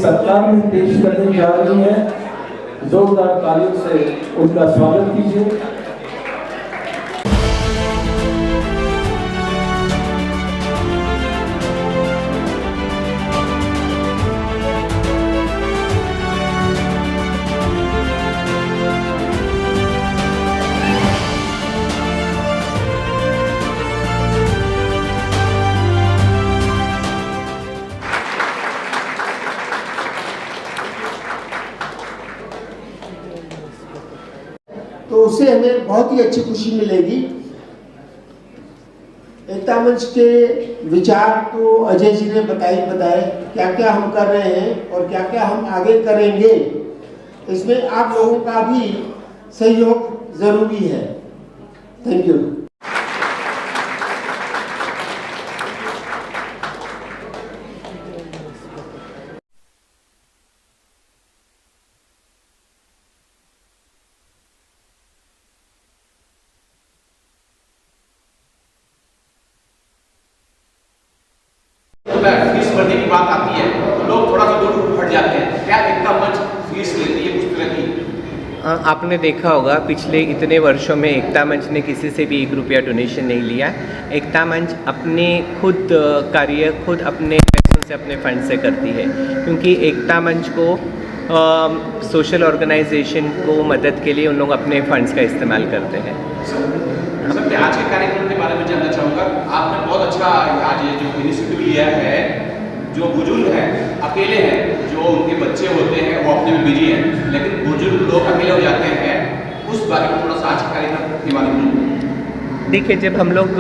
सरकार में पेश करने जा रही हैं। जोरदार तालियों से उनका स्वागत कीजिए। तो उससे हमें बहुत ही अच्छी खुशी मिलेगी। एकता मंच के विचार तो अजय जी ने बताए क्या क्या हम कर रहे हैं और क्या क्या हम आगे करेंगे। इसमें आप लोगों का भी सहयोग जरूरी है। Thank you. फीस भरने की बात आती है तो लोग थोड़ा सा दूर हट जाते हैं। क्या एकता मंच फीस लेती है कुछ तरह की? आपने देखा होगा पिछले इतने वर्षों में एकता मंच ने किसी से भी 1 रुपया डोनेशन नहीं लिया। एकता मंच अपने खुद कार्य खुद अपने पैसों से अपने फंड से करती है, क्योंकि एकता मंच को सोशल ऑर्गेनाइजेशन को मदद के लिए उन लोग अपने फंड्स का इस्तेमाल करते हैं। सर मैं आज के कार्यक्रम के बारे में जानना चाहूँगा। आपने बहुत अच्छा आज ये जो इनिशिएटिव लिया है, जो बुजुर्ग हैं अकेले हैं, जो उनके बच्चे होते हैं वो अपने में बिजी हैं, लेकिन बुजुर्ग लोग अकेले हो जाते हैं, उस बारे में थोड़ा सा आज के कार्यक्रम के बारे में। देखिए, जब हम लोग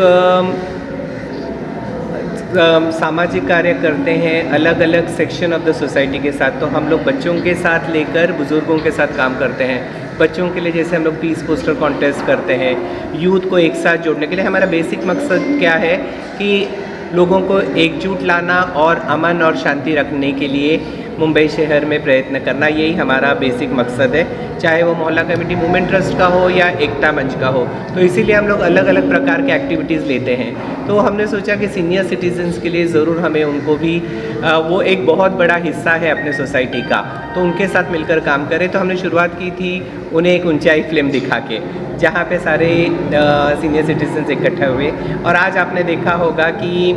सामाजिक कार्य करते हैं अलग अलग सेक्शन ऑफ द सोसाइटी के साथ, तो हम लोग बच्चों के साथ लेकर बुज़ुर्गों के साथ काम करते हैं। बच्चों के लिए जैसे हम लोग पीस पोस्टर कॉन्टेस्ट करते हैं, यूथ को एक साथ जोड़ने के लिए हमारा बेसिक मकसद क्या है कि लोगों को एकजुट लाना और अमन और शांति रखने के लिए मुंबई शहर में प्रयत्न करना, यही हमारा बेसिक मकसद है, चाहे वो मोहल्ला कमेटी वुमेन ट्रस्ट का हो या एकता मंच का हो। तो इसीलिए हम लोग अलग अलग प्रकार के एक्टिविटीज़ लेते हैं। तो हमने सोचा कि सीनियर सिटीजन्स के लिए ज़रूर हमें उनको भी वो एक बहुत बड़ा हिस्सा है अपने सोसाइटी का, तो उनके साथ मिलकर काम करें। तो हमने शुरुआत की थी उन्हें एक ऊंचाई फिल्म दिखा के, जहाँ पे सारे सीनियर सिटीजन्स इकट्ठे हुए, और आज आपने देखा होगा कि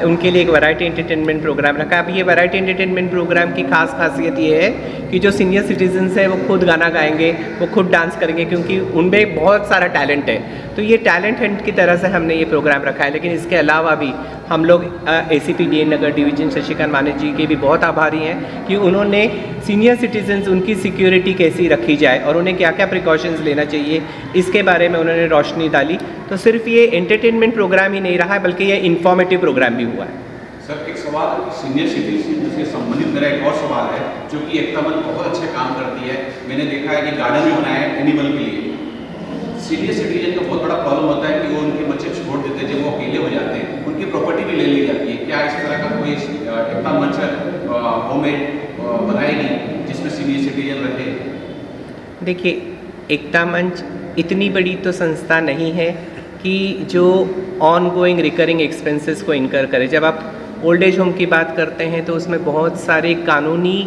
उनके लिए एक वैरायटी एंटरटेनमेंट प्रोग्राम रखा। अब ये वैरायटी एंटरटेनमेंट प्रोग्राम की खास खासियत ये है कि जो सीनियर सिटीजन्स हैं वो खुद गाना गाएंगे, वो खुद डांस करेंगे, क्योंकि उनमें बहुत सारा टैलेंट है। तो ये टैलेंट हंट की तरह से हमने ये प्रोग्राम रखा है। लेकिन इसके अलावा भी हम लोग ACP DN नगर डिवीजन शशिकांत माने जी के भी बहुत आभारी हैं कि उन्होंने सीनियर सिटीजन्स उनकी सिक्योरिटी कैसी रखी जाए और उन्हें क्या क्या प्रिकॉशंस लेना चाहिए, इसके बारे में उन्होंने रोशनी डाली। तो सिर्फ ये एंटरटेनमेंट प्रोग्राम ही नहीं रहा है, बल्कि ये इन्फॉर्मेटिव प्रोग्राम भी हुआ है। सर एक सवाल सीनियर सिटीजन से संबंधित मेरा एक और सवाल है, जो कि एकता मंच बहुत अच्छे काम करती है। मैंने देखा है कि गार्डन भी बनाया है एनिमल के लिए। सीनियर सिटीजन का बहुत बड़ा प्रॉब्लम होता है कि वो उनके बच्चे छोड़ देते हैं, जब वो अकेले हो जाते हैं उनकी प्रॉपर्टी भी ले ली जाती है। क्या इस तरह का कोई एकता मंच होममेड बनाएगी जिसमें सीनियर सिटीजन रहे? देखिए, एकता मंच इतनी बड़ी तो संस्था नहीं है कि जो ऑन गोइंग रिकरिंग एक्सपेंसेस को इनकर करे। जब आप ओल्ड एज होम की बात करते हैं तो उसमें बहुत सारे कानूनी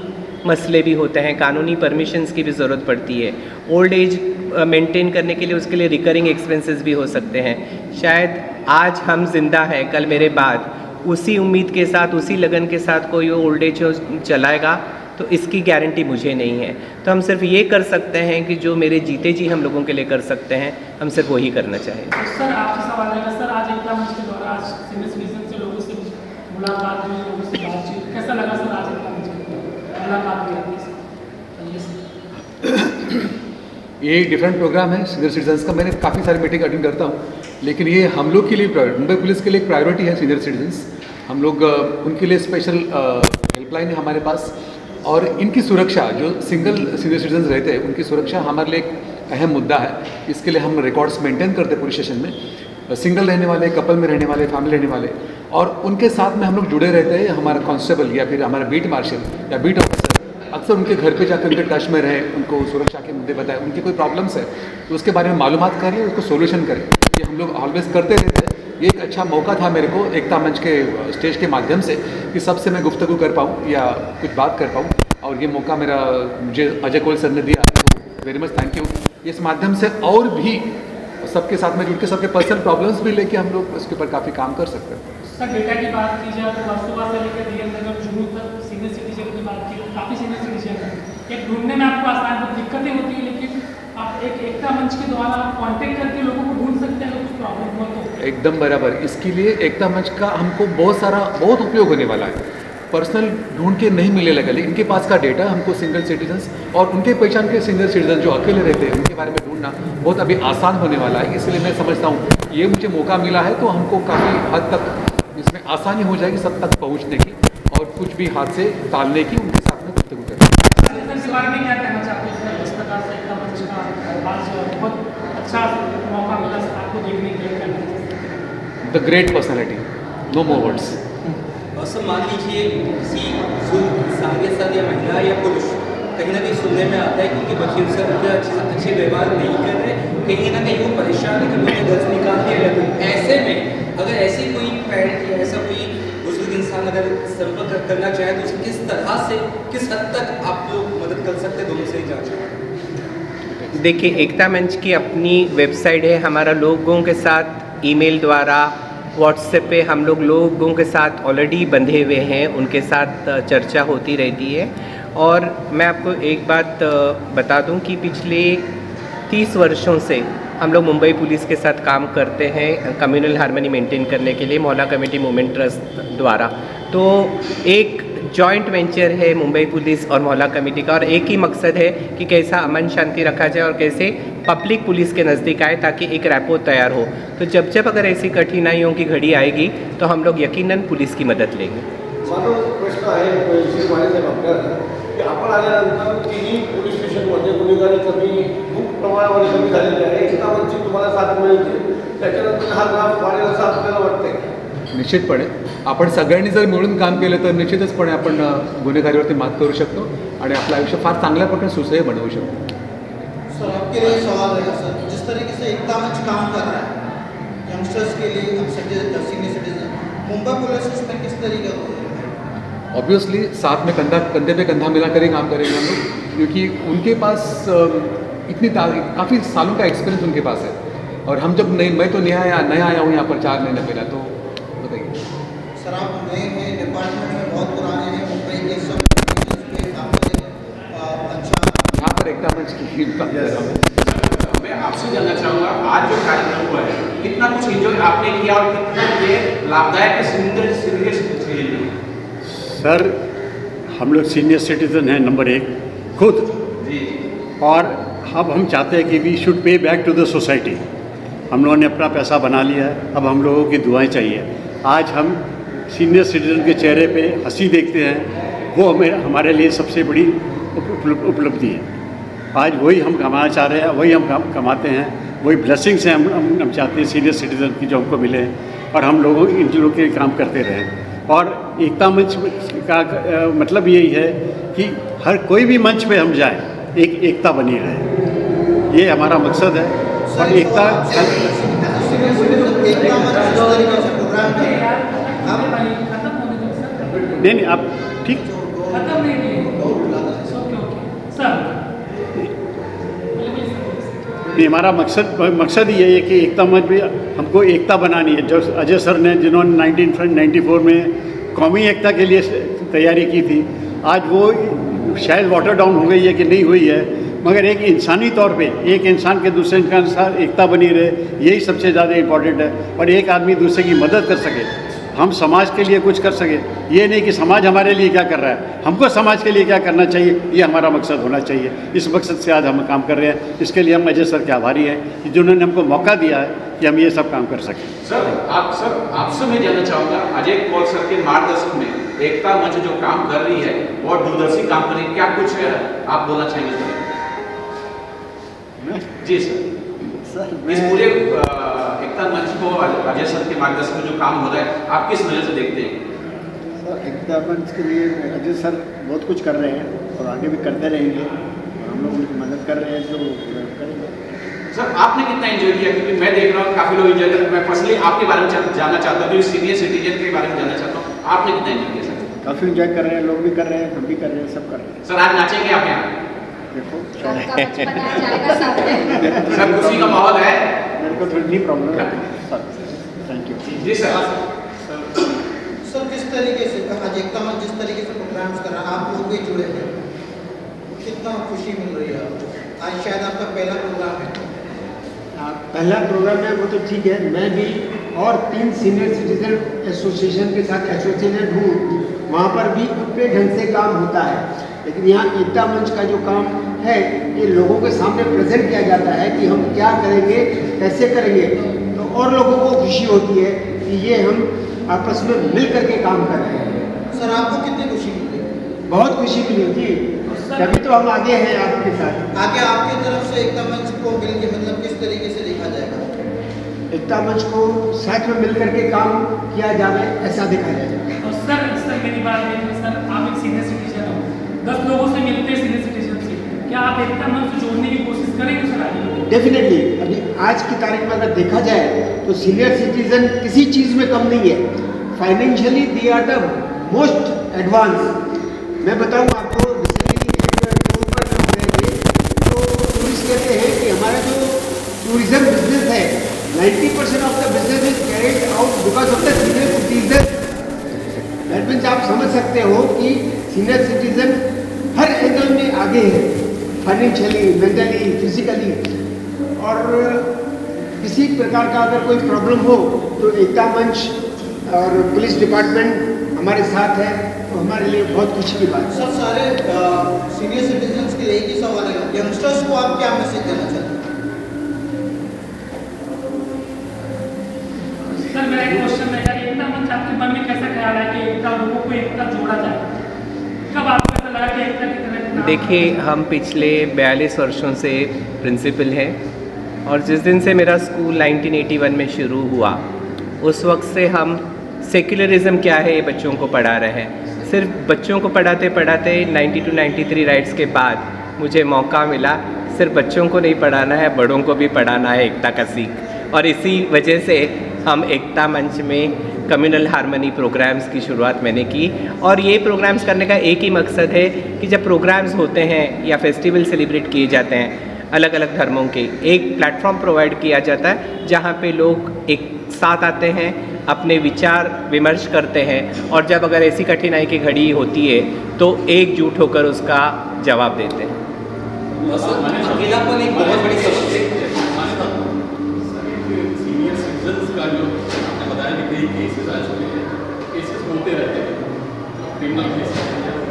मसले भी होते हैं, कानूनी परमिशंस की भी ज़रूरत पड़ती है। ओल्ड एज मेंटेन करने के लिए उसके लिए रिकरिंग एक्सपेंसेस भी हो सकते हैं। शायद आज हम जिंदा हैं, कल मेरे बाद उसी उम्मीद के साथ, उसी लगन के साथ कोई ओल्ड एज चलाएगा, तो इसकी गारंटी मुझे नहीं है। तो हम सिर्फ ये कर सकते हैं कि जो मेरे जीते जी हम लोगों के लिए कर सकते हैं, हम सिर्फ वही करना चाहेंगे। सर आपसे सवाल है सर, आज एकता मंच के द्वारा आज सीनियर सिटीजन से लोगों से मुलाकात हुई, लोगों से बातचीत, कैसा लगा सर? आज एकता मंच की मुलाकात हुई आपकी? ये डिफरेंट प्रोग्राम है सीनियर सिटीजन्स का। मैंने काफ़ी सारी मीटिंग अटेंड करता हूँ, लेकिन ये हम लोग के लिए मुंबई पुलिस के लिए एक प्रायोरिटी है सीनियर सिटीजन्स। हम लोग उनके लिए स्पेशल हेल्पलाइन है हमारे पास, और इनकी सुरक्षा, जो सिंगल सीनियर सिटीजन्स रहते हैं उनकी सुरक्षा हमारे लिए एक अहम मुद्दा है। इसके लिए हम रिकॉर्ड्स मेंटेन करते हैं पुलिस स्टेशन में, सिंगल रहने वाले, कपल में रहने वाले, फैमिली रहने वाले, और उनके साथ में हम लोग जुड़े रहते हैं। हमारा कांस्टेबल या फिर हमारा बीट मार्शल या बीट ऑफिसर अक्सर उनके घर पे जाकर उनके टच में रहे, उनको सुरक्षा के मुद्दे बताएं, उनकी कोई प्रॉब्लम्स है तो उसके बारे में मालूमात करें, उसको सोल्यूशन करें। ये हम लोग ऑलवेज करते रहते हैं। ये एक अच्छा मौका था मेरे को एकता मंच के स्टेज के माध्यम से कि सबसे मैं गुफ्तगू कर पाऊँ या कुछ बात कर पाऊँ, और ये मौका मेरा मुझे अजय कोल सर ने दिया, तो वेरी मच थैंक यू। इस माध्यम से और भी सबके साथ में जुड़ के सबके पर्सनल प्रॉब्लम्स भी लेके हम लोग उसके ऊपर काफ़ी काम कर सकते हैं। सर डेटा की बात की जाए तो वास्तुवा से लेकर डीएम तक जुड़ू तक सीनियर सिटीजन की बात की, काफ़ी सीनियर सिटीजन है, एक ढूंढने में आपको आसान तो दिक्कतें होती है, लेकिन आप एक एकता मंच के द्वारा आप कॉन्टेक्ट करके लोगों को ढूंढ सकते हैं अगर कुछ प्रॉब्लम हुआ तो। एकदम बराबर, इसके लिए एकता मंच का हमको बहुत उपयोग होने वाला है। पर्सनल ढूंढ के नहीं मिले लगा, लेकिन इनके पास का डेटा हमको सिंगल सिटीजन्स और उनके पहचान के सीनियर सिटीजन जो अकेले रहते हैं उनके बारे में ढूंढना बहुत अभी आसान होने वाला है। इसलिए मैं समझता हूँ ये मुझे मौका मिला है तो हमको काफ़ी हद तक इसमें आसानी हो जाएगी सब तक पहुँचने की और कुछ भी हाथ से टालने की, उनके साथ में गुफ्तगू करने की। इस बारे में क्या कहना चाहते हैं सर? इस प्रकार से एकता मंच का आज बहुत अच्छा मौका मिला आपको देखने के लिए। The great personality, no more words. Sir मान लीजिए किसी इंसान के साथ या महिला या पुरुष कहीं ना कहीं सुनने में आता है कि उनके बच्चे उनसे अच्छे व्यवहार नहीं कर रहे, कहीं ना कहीं वो परेशान है कि उन्हें घर से निकाल दिया गया। तो ऐसे में अगर ऐसी कोई पेरेंट या ऐसा कोई बुजुर्ग इंसान अगर संपर्क करना चाहे तो उसे किस तरह से किस हद तक आप लोग मदद कर सकते हैं? दोनों से ही जांच। देखिए, एकता मंच की अपनी वेबसाइट है, हमारा लोगों के साथ ईमेल द्वारा व्हाट्सएप पे हम लोगों के साथ ऑलरेडी बंधे हुए हैं, उनके साथ चर्चा होती रहती है। और मैं आपको एक बात बता दूं कि पिछले 30 वर्षों से हम लोग मुंबई पुलिस के साथ काम करते हैं कम्युनल हार्मनी मेंटेन करने के लिए मोहल्ला कमेटी मूवमेंट ट्रस्ट द्वारा। तो एक जॉइंट वेंचर है मुंबई पुलिस और मोहल्ला कमेटी का, और एक ही मकसद है कि कैसा अमन शांति रखा जाए और कैसे पब्लिक पुलिस के नज़दीक आए ताकि एक रैपो तैयार हो। तो जब अगर ऐसी कठिनाइयों की घड़ी आएगी तो हम लोग यकीनन पुलिस की मदद लेंगे। माझा प्रश्न आहे श्री माने साहेब आपल्याला की आपण आल्यानंतर तिन्ही पोलीस स्टेशनमध्ये गुन्हेगारी खूप प्रमाणामध्ये कमी झालेली आहे, एकता मंचची तुम्हाला साथ मिळते, त्याच्यानंतर हा ग्राफ वाढेल असं आपल्याला वाटतंय? निश्चितपणे आपण सगळ्यांनी जर मिळून काम केलं तर निश्चितचपणे आपण गुन्हेगारीवरती मात करू शकतो आणि आपलं आयुष्य फार चांगल्या प्रकारे सुसह्य बनवू शकतो। सर आपके लिए सवाल है सर, जिस तरीके से एकता मंच काम कर रहा है यंगस्टर्स के लिए, सीनियर सिटीजन, मुंबई पुलिस इसमें किस तरीके का ऑब्वियसली साथ में कंधे पे कंधा मिलाकर ही काम करेंगे हम लोग, क्योंकि उनके पास इतनी काफ़ी सालों का एक्सपीरियंस उनके पास है, और हम जब मैं तो नया आया हूँ यहाँ पर 4 महीने पहला। तो बताइए सर, आप नए हैं डिपार्टमेंट में, बहुत पुराने हैं, मुंबई के सब पे काम करें, अच्छा यहाँ पर एकता मंच की बात कर रहा हूँ। मैं आपसे जानना चाहूँगा आज जो कार्यक्रम हुआ है कितना कुछ एंजॉय आपने किया और कितना ये लाभदायक है? सर हम लोग सीनियर सिटीज़न हैं नंबर 1 खुद जी, और अब हम चाहते हैं कि we should pay back to the society. हम लोगों ने अपना पैसा बना लिया है, अब हम लोगों की दुआएं चाहिए। आज हम सीनियर सिटीज़न के चेहरे पे हंसी देखते हैं, वो हमारे लिए सबसे बड़ी उपलब्धि है। आज वही हम कमाना चाह रहे हैं, वही हम कमाते हैं, वही ब्लेसिंग्स हैं हम चाहते हैं सीनियर सिटीज़न की जो हमको मिले, और हम लोगों इन लोगों के काम करते रहें। और एकता मंच का मतलब यही है कि हर कोई भी मंच पे हम जाएं, एकता बनी रहे, ये हमारा मकसद है। और एकता नहीं आप ठीक नहीं, हमारा मकसद ही है कि एकता मंच में हमको एकता बनानी है। जो अजय सर ने जिन्होंने 1994 में कौमी एकता के लिए तैयारी की थी, आज वो शायद वाटर डाउन हो गई है कि नहीं हुई है, मगर एक इंसानी तौर पे एक इंसान के दूसरे इंसान के साथ एकता बनी रहे, यही सबसे ज़्यादा इम्पोर्टेंट है। और एक आदमी दूसरे की मदद कर सके, हम समाज के लिए कुछ कर सके, ये नहीं कि समाज हमारे लिए क्या कर रहा है, हमको समाज के लिए क्या करना चाहिए, ये हमारा मकसद होना चाहिए। इस मकसद से आज हम काम कर रहे हैं। इसके लिए हम अजय सर के आभारी हैं कि जिन्होंने हमको मौका दिया है कि हम ये सब काम कर सकें। सर आपसे मैं जानना चाहूँगा, अजय कोल सर के मार्गदर्शन में एकता मंच जो काम कर रही है और दूरदर्शी काम कर रही है, क्या कुछ आप बोलना चाहेंगे? जी सर, इस पूरे एकता मंच को अजय सर के मार्गदर्शन में जो काम हो रहा है, आप किस नज़र से देखते हैं? सर एकता मंच के लिए अजय सर बहुत कुछ कर रहे हैं और आगे भी करते रहेंगे, और हम लोग उनकी मदद कर रहे हैं जो करेंगे। सर आपने कितना एंजॉय किया, क्योंकि मैं देख रहा हूँ काफी लोग एंजॉय कर रहे हैं। मैं पर्सनली आपके बारे में जानना चाहता हूँ, सीनियर सिटीजन के बारे में जानना चाहता हूँ, आपने कितना एंजॉय किया सर? काफ़ी एंजॉय कर रहे हैं, लोग भी कर रहे हैं, हम भी कर रहे हैं, सब कर रहे हैं। सर आज नाचेंगे आप यहाँ? देखो सर खुशी का माहौल है? मेरे को थोड़ी प्रॉब्लम है sir. Thank you ji sir. Sir किस तरीके से आज एकता मंच जिस तरीके से प्रोग्राम्स कर रहा है, आप लोग भी जुड़े हैं, कितना खुशी मिल रही है आपको? आज शायद आपका पहला प्रोग्राम है। पहला प्रोग्राम है वो तो ठीक है, मैं भी और 3 सीनियर सिटीजन एसोसिएशन के साथ एसोसिएटेड हूँ, वहाँ पर भी अपने ढंग से काम होता है। लेकिन यहाँ एकता मंच का जो काम है ये लोगों के सामने प्रेजेंट किया जाता है कि हम क्या करेंगे, कैसे करेंगे, तो और लोगों को खुशी होती है कि ये हम आपस में मिल करके काम कर रहे हैं। सर आपको कितनी खुशी मिली? बहुत खुशी मिली होती, तभी तो हम आगे हैं आपके साथ। आगे आपकी तरफ से एकता मंच को मिल के मतलब किस तरीके से देखा जाएगा? एकता मंच को साथ में मिल करके काम किया जाए ऐसा देखा जाएगा। और सर मेरी बात है कि सर आप एक सीनियर सिटीजन हो, 10 लोगों से मिलते हैं सीनियर सिटीजन से, क्या आप एकता मंच से जोड़ने की कोशिश करेंगे सर आगे? डेफिनेटली। अभी आज की तारीख में अगर देखा जाए तो सीनियर सिटीजन किसी चीज़ में कम नहीं है। Financially they are the most advance. मैं बताऊं आपको, तो टूरिस्ट कहते हैं कि हमारा जो टूरिज्म बिजनेस है 90% of the business is carried out because of the senior citizen. That means आप समझ सकते हो कि सीनियर सिटीजन हर एंगल में आगे है, फाइनेंशियली, मेंटली, फिजिकली। और किसी प्रकार का अगर कोई प्रॉब्लम हो तो एकता मंच और पुलिस डिपार्टमेंट हमारे साथ है, तो हमारे लिए बहुत खुशी की बात है। सर सारे सीनियर सिटीजन्स के लिए एक ही सवाल है, यंगस्टर्स को आप क्या मैसेज देना चाहते हैं? सर मेरा एक क्वेश्चन है, एकता मंच आपके मन में कैसा ख्याल है कि एकता लोगों को एकता जोड़ा जाए? कब आपको ऐसा लगा कि एकता की तरह? देखिए, हम पिछले 42 वर्षों से प्रिंसिपल हैं और जिस दिन से मेरा स्कूल 1981 में शुरू हुआ उस वक्त से हम सेक्युलरिज्म क्या है ये बच्चों को पढ़ा रहे हैं। सिर्फ बच्चों को पढ़ाते पढ़ाते 92-93 राइट्स के बाद मुझे मौका मिला सिर्फ बच्चों को नहीं पढ़ाना है, बड़ों को भी पढ़ाना है एकता का सीख। और इसी वजह से हम एकता मंच में कम्युनल हार्मनी प्रोग्राम्स की शुरुआत मैंने की। और ये प्रोग्राम्स करने का एक ही मकसद है कि जब प्रोग्राम्स होते हैं या फेस्टिवल सेलिब्रेट किए जाते हैं अलग अलग धर्मों के, एक प्लेटफॉर्म प्रोवाइड किया जाता है जहाँ पे लोग एक साथ आते हैं, अपने विचार विमर्श करते हैं और जब अगर ऐसी कठिनाई की घड़ी होती है तो एकजुट होकर उसका जवाब देते हैं। अकेलापन एक बहुत बड़ी समस्या है। सीनियर सिटीजन्स का जो आपने बताया कि कई केसेस आज केसेस होते रहते हैं, क्रिमिनल केसेस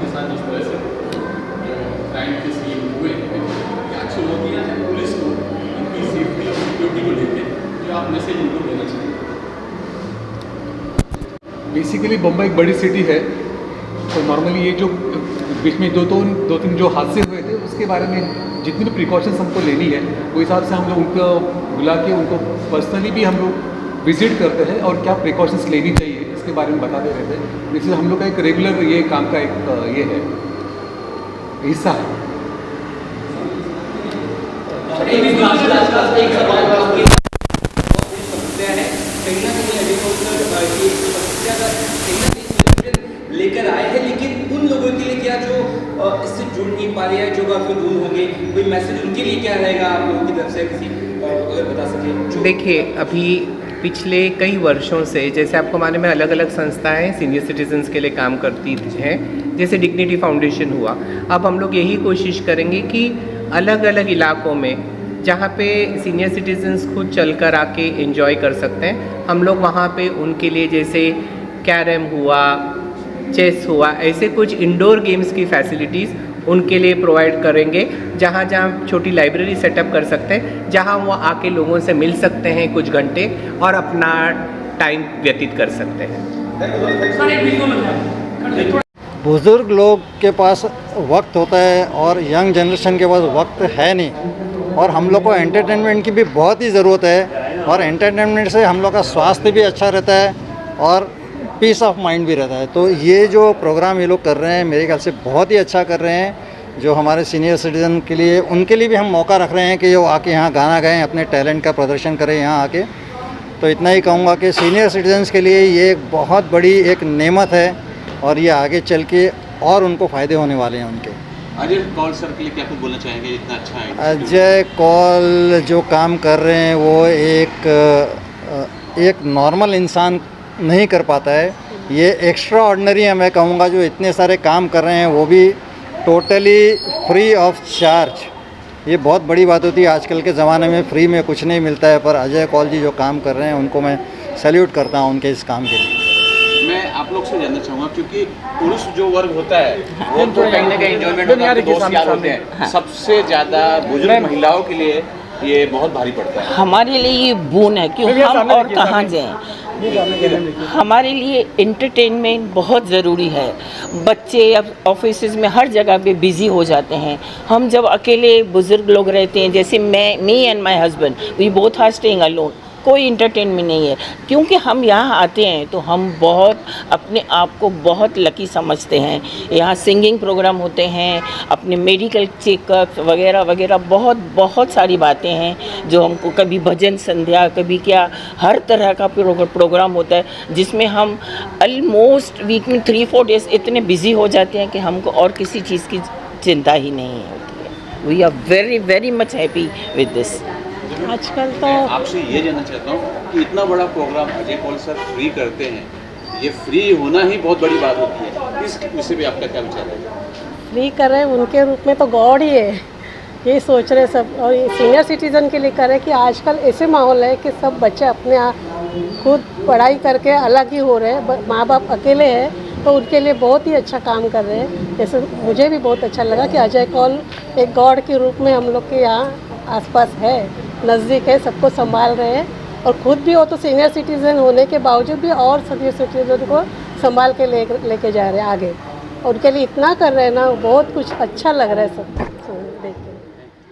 के साथ जिस तरह से क्राइम के सीन हुए, क्या चुनौतियाँ हैं पुलिस को उनकी सेफ्टी और सिक्योरिटी को लेकर, जो आप मैसेज उनको देना चाहिए? बेसिकली मुंबई एक बड़ी सिटी है, तो नॉर्मली ये जो बीच में दो तीन जो हादसे हुए थे उसके बारे में जितनी भी प्रिकॉशंस हमको लेनी है वो हिसाब से हम लोग उनको बुला के उनको पर्सनली भी हम लोग विजिट करते हैं और क्या प्रिकॉशंस लेनी चाहिए इसके बारे में बताते रहते हैं। जिससे हम लोग का एक रेगुलर ये काम का एक ये है हिस्सा है। लेकर आए हैं, लेकिन उन लोगों के लिए क्या जो इससे जुड़ नहीं पा रहे हैं, जो काफी दूर होंगे, कोई मैसेज उनके लिए क्या रहेगा आप लोगों की तरफ से, किसी अगर बता सके? देखिए, अभी पिछले कई वर्षों से जैसे आपको मालूम है अलग अलग संस्थाएं सीनियर सिटीजन्स के लिए काम करती हैं, जैसे डिग्निटी फाउंडेशन हुआ। अब हम लोग यही कोशिश करेंगे कि अलग अलग इलाकों में जहाँ पे सीनियर सिटीजन्स खुद चलकर आके एंजॉय कर सकते हैं, हम लोग वहाँ पे उनके लिए जैसे कैरम हुआ, चेस हुआ, ऐसे कुछ इंडोर गेम्स की फैसिलिटीज़ उनके लिए प्रोवाइड करेंगे, जहाँ जहाँ छोटी लाइब्रेरी सेटअप कर सकते हैं, जहाँ वो आके लोगों से मिल सकते हैं कुछ घंटे और अपना टाइम व्यतीत कर सकते हैं। बुज़ुर्ग लोग के पास वक्त होता है और यंग जनरेशन के पास वक्त है नहीं, और हम लोग को एंटरटेनमेंट की भी बहुत ही ज़रूरत है, और एंटरटेनमेंट से हम लोग का स्वास्थ्य भी अच्छा रहता है और पीस ऑफ माइंड भी रहता है। तो ये जो प्रोग्राम ये लोग कर रहे हैं मेरे ख्याल से बहुत ही अच्छा कर रहे हैं, जो हमारे सीनियर सिटीज़न के लिए, उनके लिए भी हम मौका रख रहे हैं कि वो आके यहाँ गाना गाएं, अपने टैलेंट का प्रदर्शन करें यहाँ आके। तो इतना ही कहूँगा कि सीनियर सिटीजन्स के लिए ये एक बहुत बड़ी एक नेमत है और ये आगे चल के और उनको फ़ायदे होने वाले हैं उनके। अजय कौल सर के लिए क्या कुछ बोलना चाहेंगे, इतना अच्छा है? अजय कौल जो काम कर रहे हैं वो एक नॉर्मल इंसान नहीं कर पाता है। ये एक्स्ट्रा ऑर्डिनरी है, मैं कहूँगा, जो इतने सारे काम कर रहे हैं वो भी टोटली फ्री ऑफ चार्ज। ये बहुत बड़ी बात होती है, आजकल के ज़माने में फ्री में कुछ नहीं मिलता है, पर अजय कौल जी जो काम कर रहे हैं उनको मैं सैल्यूट करता हूँ उनके इस काम के लिए। मैं आप लोग से जानना चाहूँगा, क्योंकि पुरुष जो वर्ग होता है वो तो कहीं ना कहीं एंजॉयमेंट दोस्त यार होते हैं, सबसे ज़्यादा बुजुर्ग महिलाओं के लिए ये बहुत भारी पड़ता है। हमारे लिए ये बोन है, क्यों हम और कहाँ जाएं। हमारे लिए एंटरटेनमेंट बहुत ज़रूरी है। बच्चे अब ऑफिसेज में हर जगह पे बिज़ी हो जाते हैं। हम जब अकेले बुज़ुर्ग लोग रहते हैं, जैसे me and my husband, we both are staying alone, कोई इंटरटेनमेंट नहीं है। क्योंकि हम यहाँ आते हैं तो हम बहुत अपने आप को बहुत लकी समझते हैं। यहाँ सिंगिंग प्रोग्राम होते हैं, अपने मेडिकल चेकअप वगैरह वगैरह, बहुत सारी बातें हैं जो हमको, कभी भजन संध्या, कभी क्या, हर तरह का प्रोग्राम होता है जिसमें हम ऑलमोस्ट वीक में 3-4 डेज इतने बिज़ी हो जाते हैं कि हमको और किसी चीज़ की चिंता ही नहीं होती है। We are very very much happy with this. आजकल तो आपसे ये जानना चाहता हूँ कि इतना बड़ा programme Ajay Kaul sir free करते हैं, ये फ्री होना ही बहुत बड़ी बात होती है, इस विषय पे आपका क्या विचार है? फ्री कर रहे हैं, उनके रूप में तो गॉड ही है, ये सोच रहे सब। और सीनियर सिटीज़न के लिए कर रहे हैं कि आजकल ऐसे माहौल है कि सब बच्चे अपने आप खुद पढ़ाई करके अलग ही हो रहे हैं, माँ बाप अकेले हैं, तो उनके लिए बहुत ही अच्छा काम कर रहे हैं। जैसे मुझे भी बहुत अच्छा लगा कि अजय कौल एक गॉड के रूप में हम लोग के यहाँ आसपास है, नज़दीक है, सबको संभाल रहे हैं। और ख़ुद भी वो तो सीनियर सिटीज़न होने के बावजूद भी और सीनियर सिटीज़न को संभाल के लेके जा रहे हैं आगे। और उनके लिए इतना कर रहे हैं ना, बहुत कुछ अच्छा लग रहा है सब।